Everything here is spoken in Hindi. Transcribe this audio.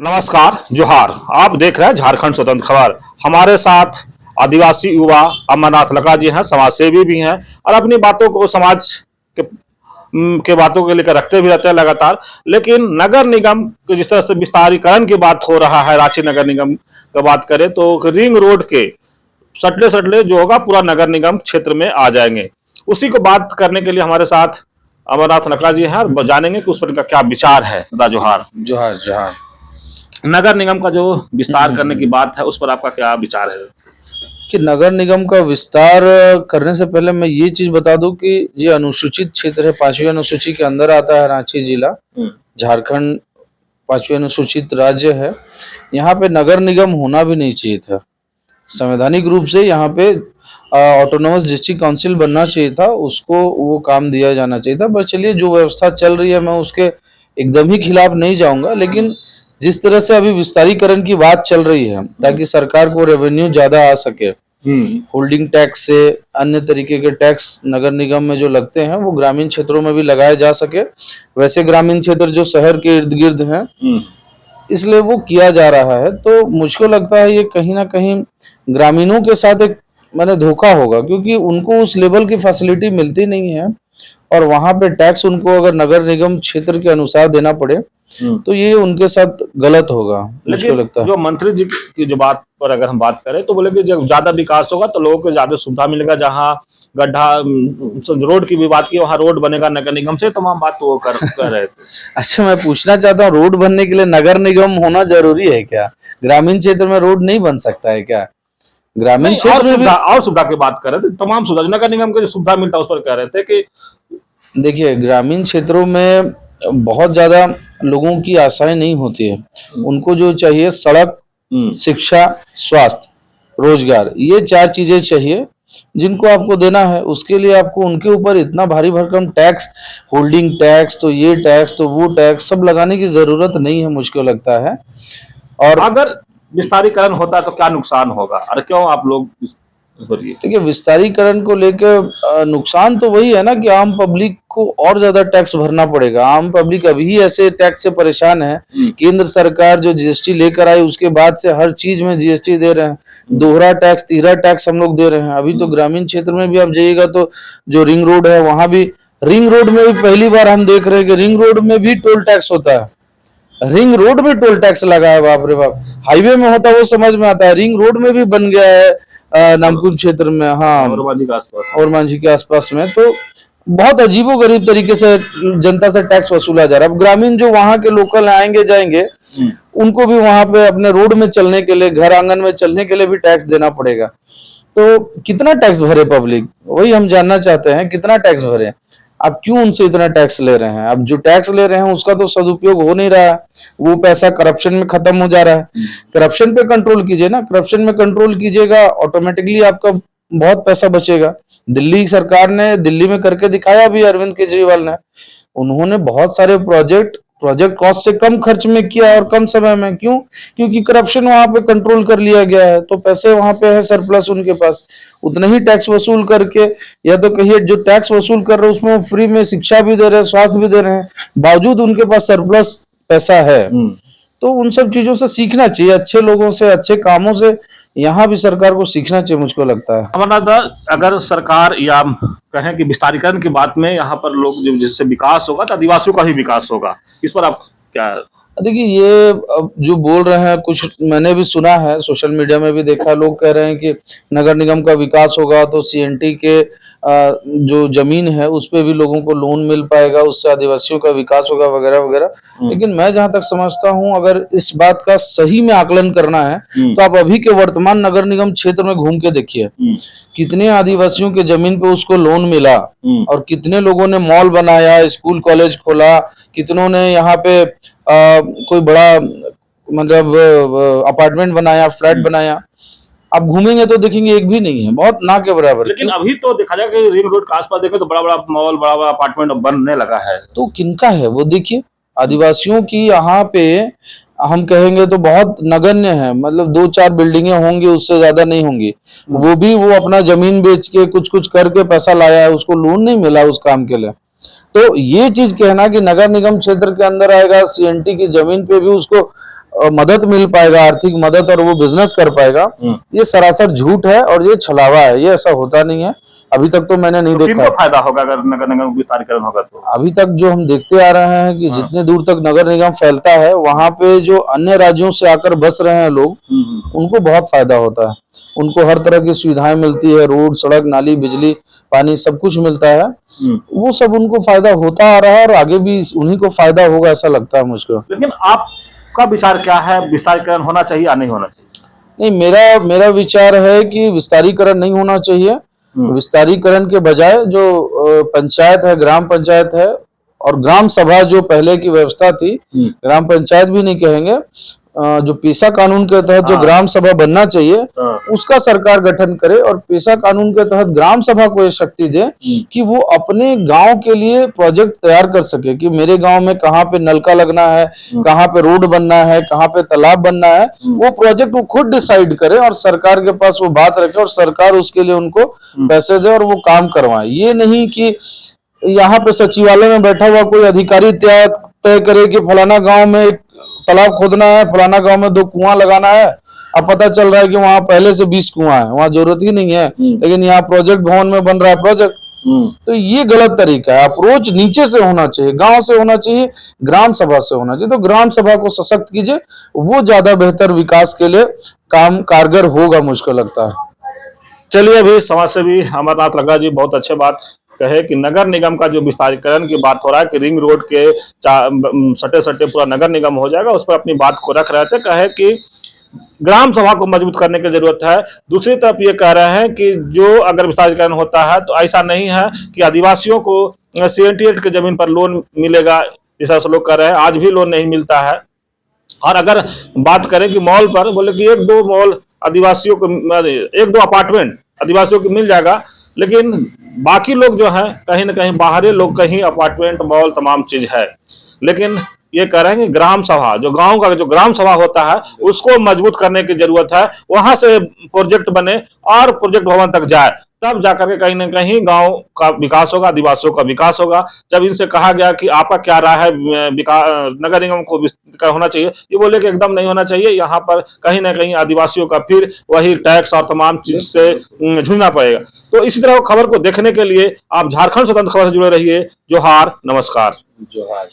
नमस्कार, जोहार। आप देख रहे हैं झारखंड स्वतंत्र खबर। हमारे साथ आदिवासी युवा अमरनाथ लकड़ा जी हैं, समाज सेवी भी हैं और अपनी बातों को समाज के के बातों के लेकर रखते भी रहते हैं लगातार। लेकिन नगर निगम के जिस तरह से विस्तारीकरण की बात हो रहा है, रांची नगर निगम की बात करें तो रिंग रोड के सटले सटले जो होगा पूरा नगर निगम क्षेत्र में आ जाएंगे। उसी को बात करने के लिए हमारे साथ अमरनाथ लकड़ा जी हैं और जानेंगे कि उस पर इनका क्या विचार है। दादा जोहार। जोहार जोहार। नगर निगम का जो विस्तार करने की बात है उस पर आपका क्या विचार है? कि नगर निगम का विस्तार करने से पहले मैं ये चीज बता दूं कि ये अनुसूचित क्षेत्र है, 5वीं अनुसूची के अंदर आता है रांची जिला। झारखंड 5वीं अनुसूचित राज्य है। यहाँ पे नगर निगम होना भी नहीं चाहिए था। संवैधानिक रूप से यहाँ पे ऑटोनोमस डिस्ट्रिक्ट काउंसिल बनना चाहिए था, उसको वो काम दिया जाना चाहिए था। पर चलिए, जो व्यवस्था चल रही है मैं उसके एकदम ही खिलाफ नहीं जाऊंगा, लेकिन जिस तरह से अभी विस्तारीकरण की बात चल रही है ताकि सरकार को रेवेन्यू ज्यादा आ सके, होल्डिंग टैक्स से अन्य तरीके के टैक्स नगर निगम में जो लगते हैं वो ग्रामीण क्षेत्रों में भी लगाए जा सके। वैसे ग्रामीण क्षेत्र जो शहर के इर्द गिर्द हैं, इसलिए वो किया जा रहा है। तो मुझको लगता है ये कहीं ना कहीं ग्रामीणों के साथ एक मैंने धोखा होगा, क्योंकि उनको उस लेवल की फैसिलिटी मिलती नहीं है और वहां पे टैक्स उनको अगर नगर निगम क्षेत्र के अनुसार देना पड़े तो ये उनके साथ गलत होगा, मुझको लगता है। जो मंत्री जी की जो बात पर अगर हम बात करें तो बोले कि जब ज्यादा विकास होगा तो लोगों को ज्यादा सुविधा मिलेगा। जहाँ गड्ढा रोड की भी बात की, वहाँ रोड बनेगा नगर निगम से, तमाम बात वो कर रहे थे। अच्छा, मैं पूछना चाहता हूँ, रोड बनने के लिए नगर निगम होना जरूरी है क्या? ग्रामीण क्षेत्र में रोड नहीं बन सकता है क्या? ग्रामीण क्षेत्र में और सुविधा की बात कर रहे थे, तमाम सुविधा नगर निगम को जो सुविधा मिलता है उस पर कह रहे थे कि देखिए, ग्रामीण क्षेत्रों में बहुत ज्यादा लोगों की आशाएं नहीं होती है। उनको जो चाहिए सड़क, शिक्षा, स्वास्थ्य, रोजगार, ये 4 चीजें चाहिए जिनको आपको देना है। उसके लिए आपको उनके ऊपर इतना भारी भरकम टैक्स, होल्डिंग टैक्स, तो ये टैक्स तो वो टैक्स सब लगाने की जरूरत नहीं है, मुझको लगता है। और अगर विस्तारीकरण होता है तो क्या नुकसान होगा और क्यों आप लोग देखिए, विस्तारीकरण को लेकर नुकसान तो वही है ना कि आम पब्लिक को और ज्यादा टैक्स भरना पड़ेगा। आम पब्लिक अभी ऐसे टैक्स से परेशान है। केंद्र सरकार जो जीएसटी लेकर आई उसके बाद से हर चीज में जीएसटी दे रहे हैं, दोहरा टैक्स, तीसरा टैक्स हम लोग दे रहे हैं। अभी तो ग्रामीण क्षेत्र में भी आप जाइएगा तो जो रिंग रोड है वहां भी, रिंग रोड में भी पहली बार हम देख रहे हैं कि रिंग रोड में भी टोल टैक्स होता है। रिंग रोड में टोल टैक्स लगा है, बाप रे बाप। हाईवे में होता वो समझ में आता है, रिंग रोड में भी बन गया है नामकुम क्षेत्र में। हाँ, और मांझी के आसपास में तो बहुत अजीबो गरीब तरीके से जनता से टैक्स वसूला जा रहा है। अब ग्रामीण जो वहां के लोकल आएंगे जाएंगे, उनको भी वहां पे अपने रोड में चलने के लिए, घर आंगन में चलने के लिए भी टैक्स देना पड़ेगा। तो कितना टैक्स भरे पब्लिक, वही हम जानना चाहते हैं, कितना टैक्स भरे? आप क्यों उनसे इतना टैक्स ले रहे हैं? अब जो टैक्स ले रहे हैं उसका तो सदुपयोग हो नहीं रहा है, वो पैसा करप्शन में खत्म हो जा रहा है। करप्शन पे कंट्रोल कीजिए ना, करप्शन में कंट्रोल कीजिएगा, ऑटोमेटिकली आपका बहुत पैसा बचेगा। दिल्ली सरकार ने दिल्ली में करके दिखाया भी, अरविंद केजरीवाल ने। उन्होंने बहुत सारे प्रोजेक्ट कॉस्ट से कम खर्च में किया और कम समय में। क्यों? क्योंकि करप्शन वहां पे कंट्रोल कर लिया गया है, तो पैसे वहां पे है सरप्लस उनके पास। उतना ही टैक्स वसूल करके, या तो कहिए जो टैक्स वसूल कर रहे हैं उसमें फ्री में शिक्षा भी दे रहे हैं, स्वास्थ्य भी दे रहे हैं, बावजूद उनके पास सरप्लस पैसा है। तो उन सब चीजों से सीखना चाहिए, अच्छे लोगों से, अच्छे कामों से यहाँ भी सरकार को सीखना चाहिए, मुझको लगता है। अमरनाथ, अगर सरकार या कहें कि विस्तारीकरण की बात में यहाँ पर लोग जिससे विकास होगा तो आदिवासियों का ही विकास होगा, इस पर आप क्या? देखिए, ये जो बोल रहे हैं, कुछ मैंने भी सुना है, सोशल मीडिया में भी देखा, लोग कह रहे हैं कि नगर निगम का विकास होगा तो सीएनटी के जो जमीन है उस पे भी लोगों को लोन मिल पाएगा, उससे आदिवासियों का विकास होगा वगैरह वगैरह। लेकिन मैं जहां तक समझता हूं, अगर इस बात का सही में आकलन करना है तो आप अभी के वर्तमान नगर निगम क्षेत्र में घूम के देखिए, कितने आदिवासियों के जमीन पे उसको लोन मिला और कितने लोगों ने मॉल बनाया, स्कूल कॉलेज खोला, कितनों ने यहाँ पे कोई बड़ा मतलब अपार्टमेंट बनाया, फ्लैट बनाया। आप घूमेंगे तो देखेंगे एक भी नहीं है, बहुत ना के बराबर। लेकिन अभी तो देखा जाए कि रिंग रोड के आसपास देखें तो बड़ा बड़ा मॉल, बड़ा बड़ा अपार्टमेंट बनने लगा है। तो किनका है वो? देखिए, आदिवासियों की यहाँ पे हम कहेंगे तो बहुत नगण्य है, मतलब 2-4 बिल्डिंगें होंगी, उससे ज्यादा नहीं होंगी। वो भी वो अपना जमीन बेच के कुछ कुछ करके पैसा लाया है, उसको लोन नहीं मिला उस काम के लिए। तो ये चीज कहना कि नगर निगम क्षेत्र के अंदर आएगा, सीएनटी की जमीन पे भी उसको मदद मिल पाएगा, आर्थिक मदद, और वो बिजनेस कर पाएगा, ये सरासर झूठ है और ये छलावा है। ये ऐसा होता नहीं है, अभी तक तो मैंने नहीं देखा। किनको फायदा होगा अगर नगर निगम विस्तारीकरण होगा तो? अभी तक जो हम देखते आ रहे हैं कि जितने दूर तक नगर निगम फैलता है, वहां पे जो अन्य राज्यों से आकर बस रहे हैं लोग, उनको बहुत फायदा होता है। उनको हर तरह की सुविधाएं मिलती है, रोड, सड़क, नाली, बिजली, पानी, सब कुछ मिलता है। वो सब उनको फायदा होता आ रहा है और आगे भी उन्हीं को फायदा होगा, ऐसा लगता है मुझको। लेकिन आपका विचार क्या है, विस्तारीकरण होना चाहिए या नहीं होना चाहिए? नहीं, मेरा विचार है कि विस्तारीकरण नहीं होना चाहिए। विस्तारीकरण के बजाय जो पंचायत है, ग्राम पंचायत है, और ग्राम सभा जो पहले की व्यवस्था थी, ग्राम पंचायत भी नहीं कहेंगे, जो पेशा कानून के तहत जो ग्राम सभा बनना चाहिए, उसका सरकार गठन करे और पेशा कानून के तहत ग्राम सभा को ये शक्ति दे कि वो अपने गांव के लिए प्रोजेक्ट तैयार कर सके कि मेरे गांव में कहाँ पे नलका लगना है, कहाँ पे रोड बनना है, कहाँ पे तालाब बनना है, वो प्रोजेक्ट वो खुद डिसाइड करे और सरकार के पास वो बात रखे और सरकार उसके लिए उनको पैसे दे और वो काम करवाए। ये नहीं कि यहाँ पे सचिवालय में बैठा हुआ कोई अधिकारी तय करे कि फलाना गांव में एक तालाब खोदना है, फलाना गांव में 2 कुआं लगाना है। अब पता चल रहा है कि वहां पहले से 20 कुआं है, वहां जरूरत ही नहीं है, लेकिन यहाँ प्रोजेक्ट भवन में बन रहा है प्रोजेक्ट। तो ये गलत तरीका है। अप्रोच नीचे से होना चाहिए, गांव से होना चाहिए, ग्राम सभा से होना चाहिए। तो ग्राम सभा को सशक्त कीजिए, वो ज्यादा बेहतर विकास के लिए काम कारगर होगा, मुझको लगता है। चलिए, अभी समाज सेवी अमरनाथ लकड़ा जी बहुत अच्छे बात कहे कि नगर निगम का जो विस्तारीकरण की बात हो रहा है कि रिंग रोड के सटे सटे पूरा नगर निगम हो जाएगा, उस पर अपनी बात को रख रहे थे। कहे कि ग्राम सभा को मजबूत करने की जरूरत है। दूसरी तरफ ये कह रहे हैं कि जो अगर विस्तारीकरण होता है तो ऐसा नहीं है कि आदिवासियों को CNT की जमीन पर लोन मिलेगा, जैसा लोग कह रहे हैं। आज भी लोन नहीं मिलता है। और अगर बात करें कि मॉल पर, बोले कि 1-2 मॉल आदिवासियों को, 1-2 अपार्टमेंट आदिवासियों को मिल जाएगा, लेकिन बाकी लोग जो हैं कहीं ना कहीं बाहरी लोग, कहीं अपार्टमेंट, मॉल, तमाम चीज है। लेकिन ये कह रहे हैं कि ग्राम सभा, जो गांव का जो ग्राम सभा होता है, उसको मजबूत करने की जरूरत है। वहां से प्रोजेक्ट बने और प्रोजेक्ट भवन तक जाए, तब जाकर के कहीं ना कहीं गांव का विकास होगा, आदिवासियों का विकास होगा। जब इनसे कहा गया कि आपका क्या राय है, नगर निगम को होना चाहिए, ये बोले कि एकदम नहीं होना चाहिए। यहाँ पर कहीं ना कहीं आदिवासियों का फिर वही टैक्स और तमाम चीज से जूझना पड़ेगा। तो इसी तरह खबर को देखने के लिए आप झारखंड स्वतंत्र खबर से जुड़े रहिए। जोहार, नमस्कार। जोहार।